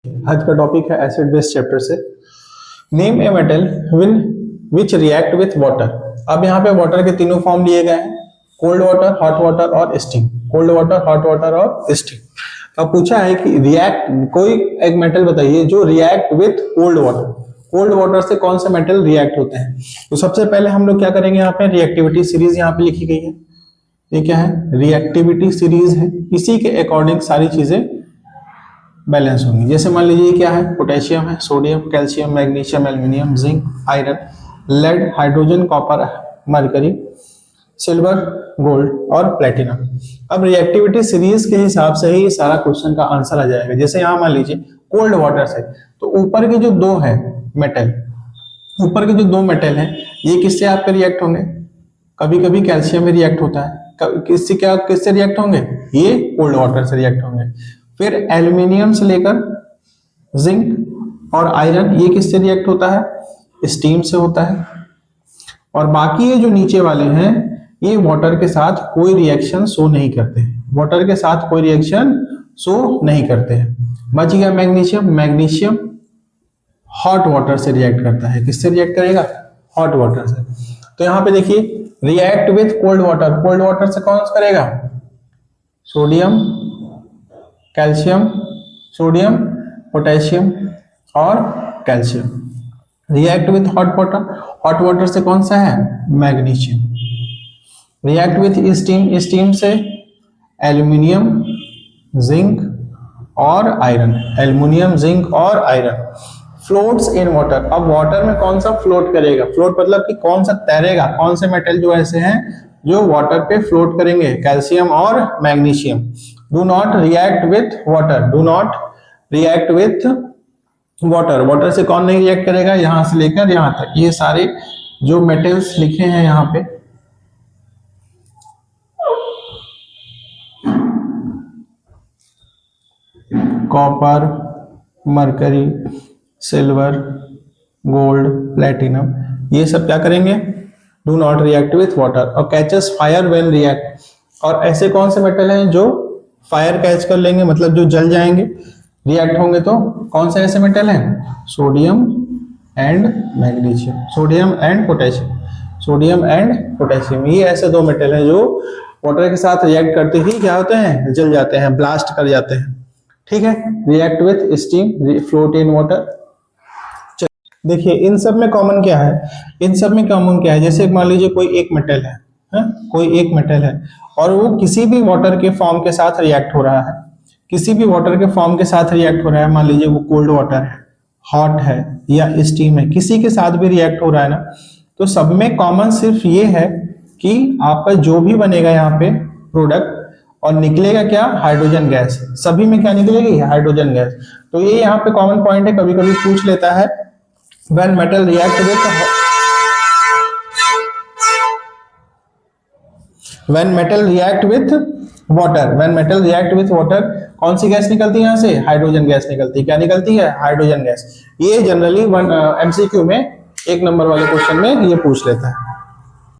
आज का टॉपिक है एसिड बेस चैप्टर से। Name a metal win which react with water. अब यहाँ पे वाटर के तीनों फॉर्म लिए गए हैं, कोल्ड वाटर, हॉट वाटर और steam. Cold water, hot water और स्टीम। अब पूछा है कि रिएक्ट, कोई एक मेटल बताइए जो react with cold water. Cold water से कौन से मेटल रिएक्ट होते हैं? तो सबसे पहले हम लोग क्या करेंगे, यहाँ पे रिएक्टिविटी सीरीज यहाँ पे लिखी गई है। ये क्या है? रिएक्टिविटी सीरीज है। इसी के अकॉर्डिंग सारी चीजें बैलेंस होंगी। जैसे मान लीजिए क्या है, पोटेशियम है, sodium, calcium, magnesium, aluminium, zinc, iron, lead, hydrogen, copper, mercury, silver, gold और प्लेटिनम। अब रिएक्टिविटी सीरीज के हिसाब से ही सारा क्वेश्चन का आंसर आ जाएगा। जैसे यहाँ मान लीजिए कोल्ड वाटर से, तो ऊपर के जो दो है मेटल, ऊपर के जो दो मेटल हैं, ये किससे आपके रिएक्ट होंगे? कभी कभी कैल्शियम में रिएक्ट होता है, किससे रिएक्ट होंगे? ये कोल्ड वाटर से रिएक्ट होंगे। फिर एल्यूमिनियम से लेकर जिंक और आयरन, ये किससे रिएक्ट होता है? स्टीम से होता है। और बाकी ये जो नीचे वाले हैं, ये वाटर के साथ कोई रिएक्शन शो नहीं करते हैं, वाटर के साथ कोई रिएक्शन शो नहीं करते हैं। बच गया मैग्नीशियम। मैग्नीशियम हॉट वाटर से रिएक्ट करता है। किससे रिएक्ट करेगा? हॉट वाटर से। तो यहाँ पे देखिए, react with cold water, cold water से कौन सा करेगा? सोडियम, कैल्शियम, सोडियम, पोटेशियम और calcium. React with hot water, hot water से कौन सा है? Magnesium. React with steam, steam से एल्यूमिनियम, जिंक और आयरन। एल्यूमिनियम, जिंक और आयरन। फ्लोट्स इन वाटर, अब वाटर में कौन सा फ्लोट करेगा? फ्लोट मतलब कि कौन सा तैरेगा? कौन से मेटल जो ऐसे हैं जो वाटर पे फ्लोट करेंगे? कैल्शियम और magnesium. Do not react with water, do not react with water. Water से कौन नहीं रिएक्ट करेगा? यहां से लेकर यहां तक, ये सारे जो मेटल्स लिखे हैं यहाँ पे, copper, mercury, silver, gold, platinum, ये सब क्या करेंगे? Do not react with water. और कैचेस फायर व्हेन रिएक्ट, और ऐसे कौन से मेटल हैं जो फायर कैच कर लेंगे, मतलब जो जल जाएंगे रिएक्ट होंगे? तो कौन से ऐसे मेटल हैं? Sodium and magnesium, sodium and potassium, sodium and potassium. ये ऐसे दो मेटल हैं जो वाटर के साथ रिएक्ट करते ही क्या होते हैं? जल जाते हैं, ब्लास्ट कर जाते हैं। ठीक है। React with steam, float in water. देखिए इन सब में कॉमन क्या है? इन सब में कॉमन क्या है? जैसे मान लीजिए कोई एक मेटल है, कोई एक मेटल है और वो किसी भी वाटर के फॉर्म के साथ रिएक्ट हो रहा है, किसी भी वाटर के फॉर्म के साथ रिएक्ट हो रहा है। मान लीजिए वो कोल्ड वाटर है, हॉट है या स्टीम है, किसी के साथ भी रिएक्ट हो रहा है ना, तो सब में कॉमन सिर्फ ये है कि आपका जो भी बनेगा यहाँ पे प्रोडक्ट, और निकलेगा क्या? Hydrogen gas. सभी में क्या निकलेगी? Hydrogen gas. तो ये यहाँ पे कॉमन पॉइंट है, कभी कभी पूछ लेता है। When metal react with water, when metal react with water, कौन सी गैस निकलती है यहाँ से? हाइड्रोजन गैस निकलती है। क्या निकलती है? Hydrogen gas. ये जनरली एमसीक्यू में 1 नंबर वाले क्वेश्चन में ये पूछ लेता है।